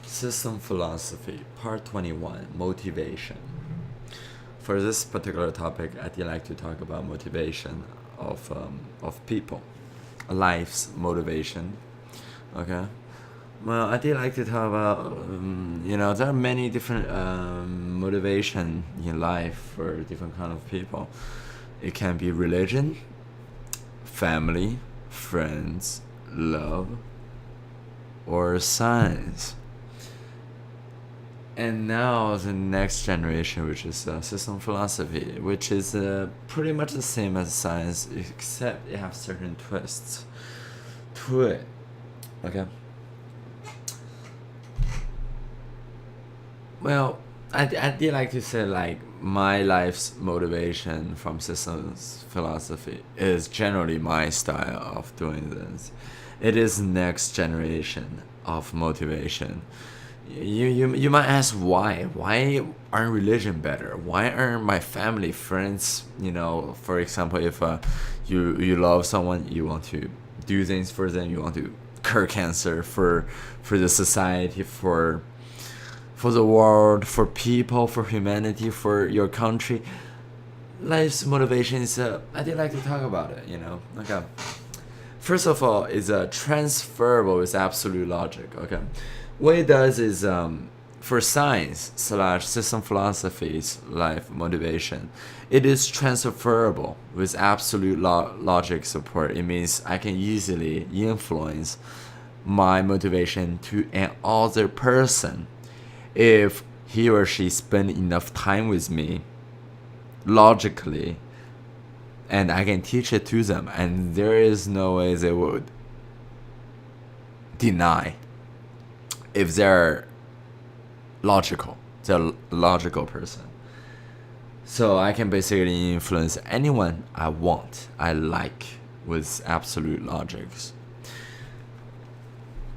System Philosophy, Part 21, Motivation. For this particular topic, I'd like to talk about motivation of people, life's motivation. Okay. Well, I'd like to talk about, there are many different motivation in life for different kind of people. It can be religion, family, friends, love, or science. And now the next generation, which is system philosophy, which is pretty much the same as science, except it has certain twists to it. Okay. Well, I did like to say like my life's motivation from systems philosophy is generally my style of doing this. It is next generation of motivation. You might ask why? Why aren't religion better? Why aren't my family, friends, for example, if you love someone, you want to do things for them, you want to cure cancer for the society, for the world, for people, for humanity, for your country. Life's motivation is I did like to talk about it, Okay. First of all, it's transferable with absolute logic. Okay. What it does is for science / system philosophy's life motivation, it is transferable with absolute logic support. It means I can easily influence my motivation to an other person if he or she spend enough time with me logically, and I can teach it to them, and there is no way they would deny if they're logical. They're a logical person. So I can basically influence anyone I want, I like, with absolute logics.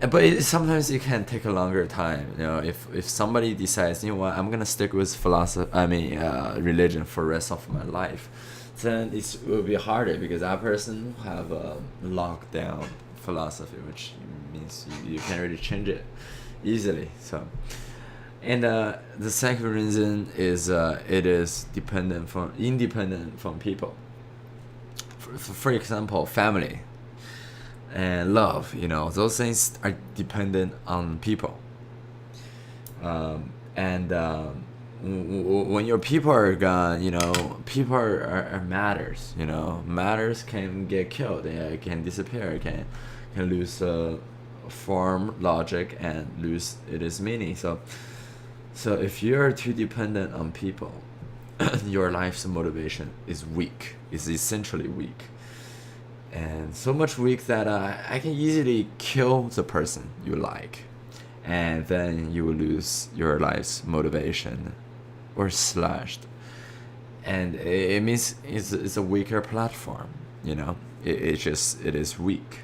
But sometimes it can take a longer time. If somebody decides, what, I'm gonna stick with religion for the rest of my life, then it will be harder because that person have a lockdown philosophy, which means you can't really change it easily. So, and the second reason is it is independent from people. For example, family and love, those things are dependent on people. When your people are gone, people are matters. Matters can get killed, they can disappear, can lose form, logic, and lose its meaning. So if you're too dependent on people, your life's motivation is weak. Is essentially weak. And so much weak that I can easily kill the person you like, and then you will lose your life's motivation, or slashed. And it means it's a weaker platform. It is weak,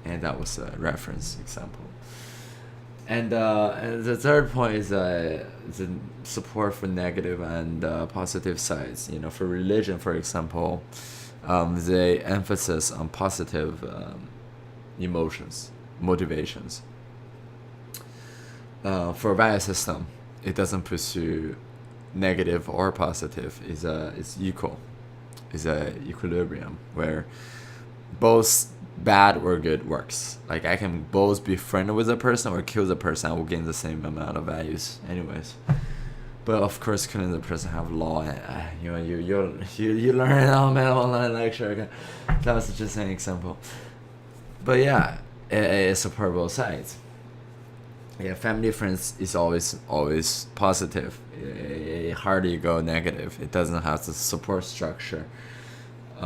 and that was a reference example. And the third point is the support for negative and positive sides. For religion, for example, the emphasis on positive emotions, motivations. For value system, it doesn't pursue negative or positive. It's equal. It's a equilibrium where both bad or good works. Like I can both be friendly with a person or kill the person. I will gain the same amount of values, anyways. But of course, killing the person have law, and you learn it on my online lecture. Okay? That was just an example. But yeah, it's support both sides. Yeah, family friends is always positive. It hardly go negative. It doesn't have the support structure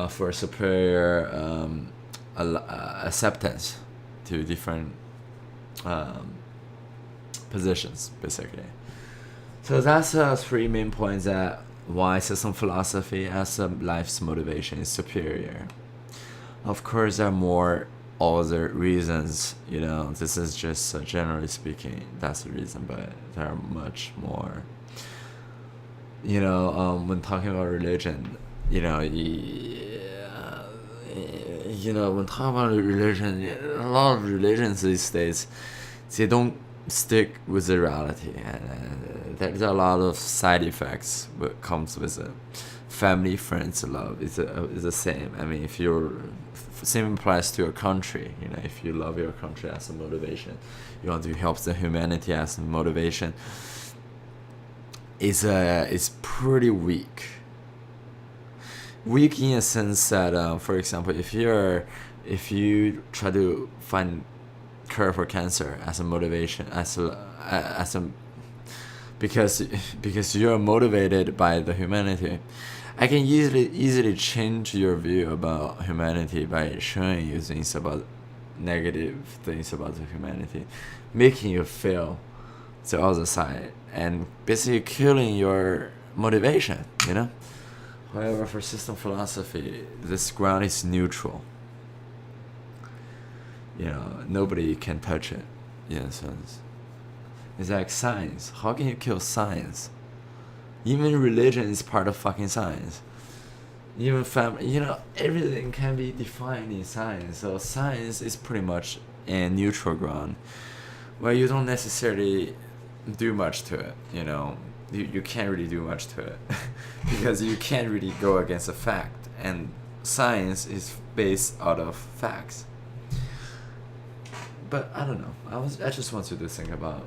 for superior acceptance to different positions, basically. So that's three main points that why system philosophy as a life's motivation is superior. Of course, there are more other reasons. This is just generally speaking, that's the reason, but there are much more. When talking about religion, when talking about religion, a lot of religions these days, they don't stick with the reality, and there's a lot of side effects that comes with it. Family, friends, love is the same. I mean, if you're same applies to your country. You know, if you love your country as a motivation, you want to help the humanity as a motivation. It's pretty weak. Weak in a sense that, for example, if you try to find cure for cancer as a motivation, as a because you're motivated by the humanity, I can easily change your view about humanity by showing you things about negative things about the humanity, making you feel the other side, and basically killing your motivation. You know. However, for system philosophy, this ground is neutral. You know, nobody can touch it. In a sense, it's like science. How can you kill science? Even religion is part of fucking science. Even family, you know, everything can be defined in science. So science is pretty much a neutral ground where you don't necessarily do much to it. You know, you can't really do much to it because you can't really go against a fact, and science is based out of facts. But I don't know. I just want you to think about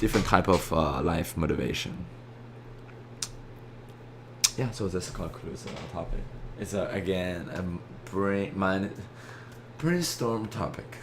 different type of life motivation. Yeah, so this concludes the topic. It's again a brainstorm topic.